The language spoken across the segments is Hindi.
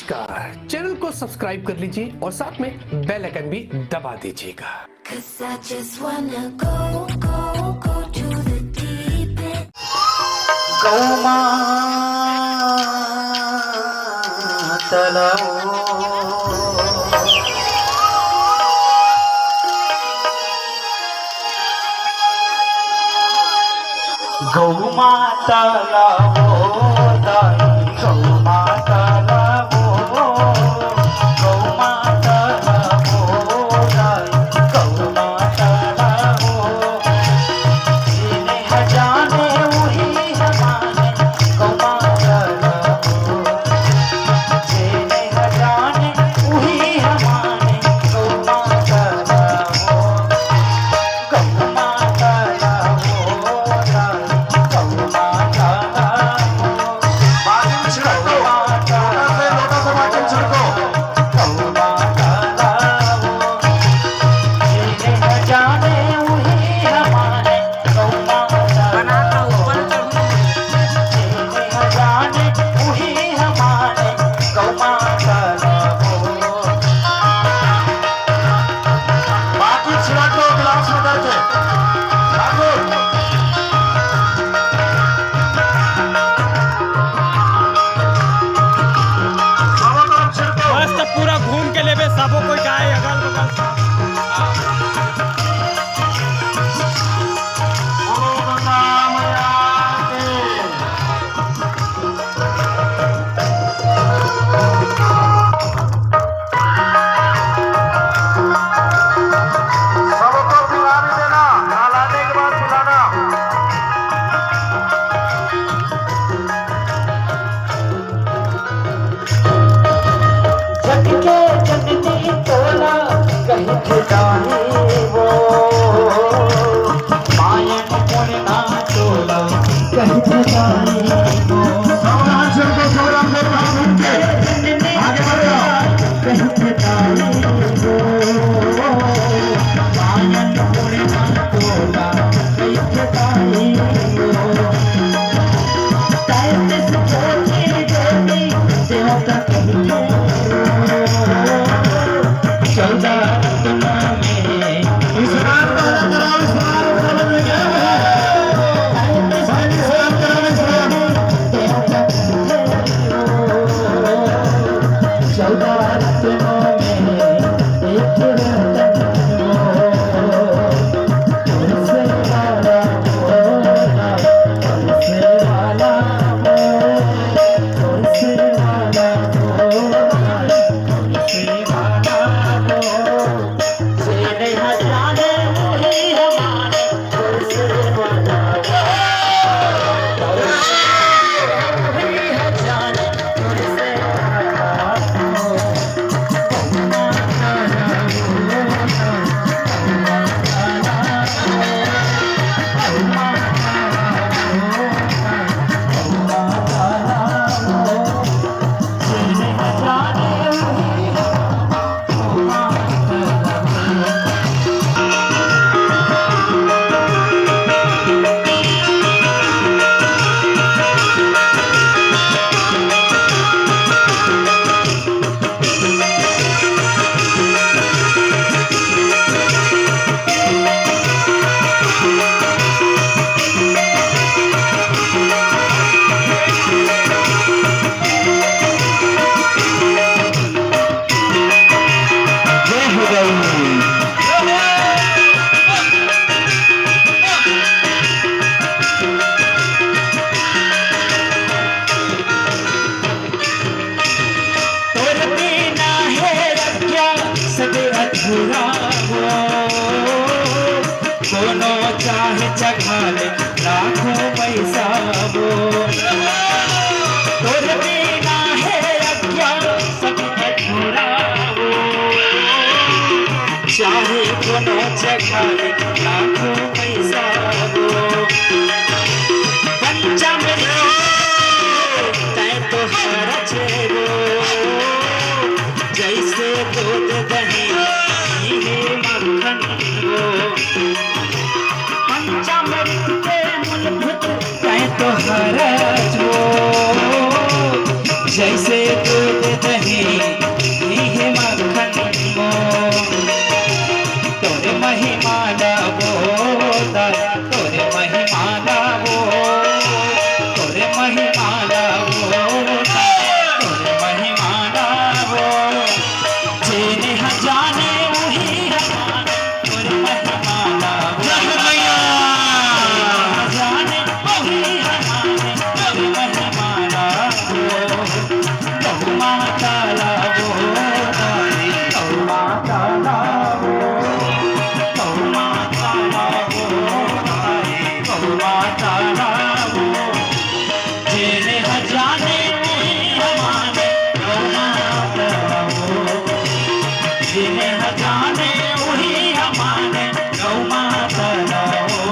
नमस्कार, चैनल को सब्सक्राइब कर लीजिए और साथ में बेल आइकन भी दबा दीजिएगा। गौ माता लावो दाई, गौ माता लावो, गौ माता लावो दाई, गौ माता लावो। जिन्हें हजाने वही हमारे, गौ माता लावो। जिन्हें हजाने वही हमारे, गौ माता लावो। गौ माता लावो दाई, पूरा घूम के लेबे सबो कोई जाए अगल बगल। दोनों चाहे चखा ले लाखों पैसा वो, तोर बिना है अज्ञा सब अधूरा वो। चाहे दोनों चखा ले लाखों पैसा वो, पंचमृत तय तो हरच वो। जैसे दूध दही मक्खन वो, पंचामृत के मूलभूत कह तो हरच वो। जैसे दूध दही घी मक्खन मो तोरे महिमा लावो दाई तोरे महिमा लावो तोरे महिमा लावो तोरे महिमा लावो जेने जाने वही हमारे तोरे महिमा लावो जाने वही हमारे तोरे महिमा लावो गौ माता लावो दाई गौ माता लावो गौ माता लावो दाई गौ माता लावो जेने जाने वही हमारे गौ माता लावो जिन्हें जाने वही हमारे गौ माता लावो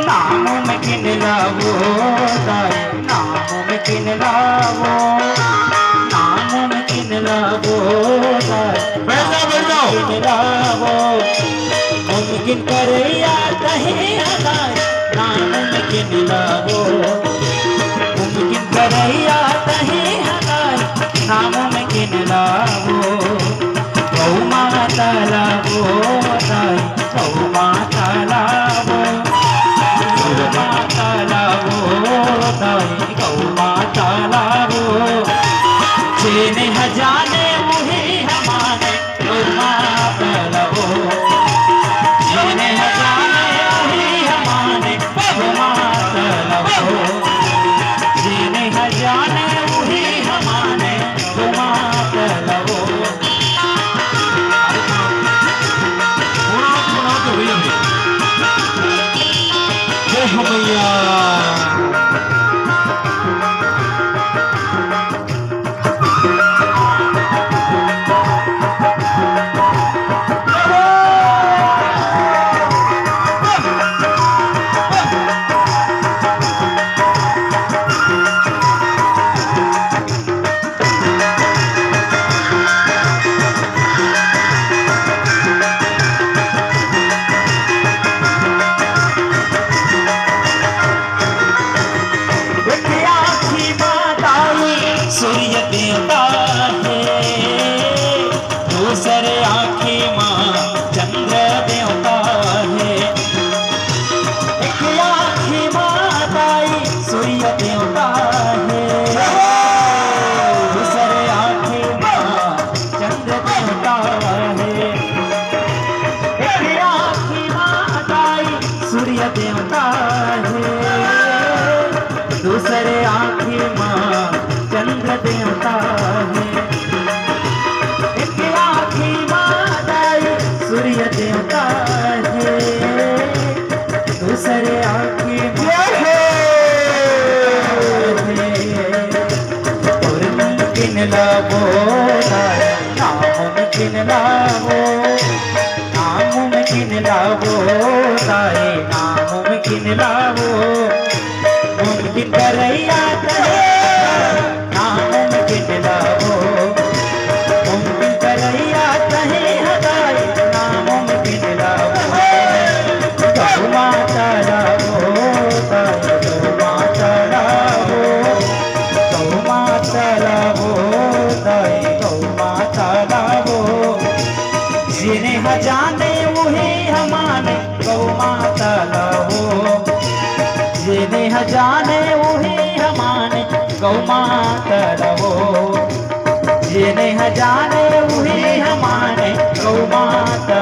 नामुमकिन लावो दाई नामुमकिन लावो नामुमकिन लावो दाई नामुमकिन लावो मुमकिन करैया तहे दाई नामुमकिन लावो मुमकिन करैया तहे दाई नामुमकिन लावो गौ माता लावो दाई गौ माता लावो गौ माता लावो दाई गौ माता लावो जेने जाने वही हमारे गौ माता लावो जेने जाने वही हमारे गौ माता लावो जेने जाने वही हमारे गौ माता लावो भैया सूर्य देवता है दूसरे आँखी माँ चंद्र देवता है एक आँखी माँ दाई सूर्य देवता है दूसरे आँखी माँ चंद्र देवता है एक आँखी माँ दाई सूर्य देवता है दूसरे आँखी माँ चंद्र देवता है एक आँखी माँ दाई सूर्य देवता है दूसरे आँखी माँ और मुमकिन लावो नामुमकिन लावो नामुमकिन लावो दाई नामुमकिन लावो मुमकिन करैया नामुमकिन लावो मुमकिन करैया तहे हदाई नामुमकिन लावो गौ माता लावो दाई गौ माता लावो गौ माता लावो गौ माता रहो ये नहीं जाने वही हमारे गौ माता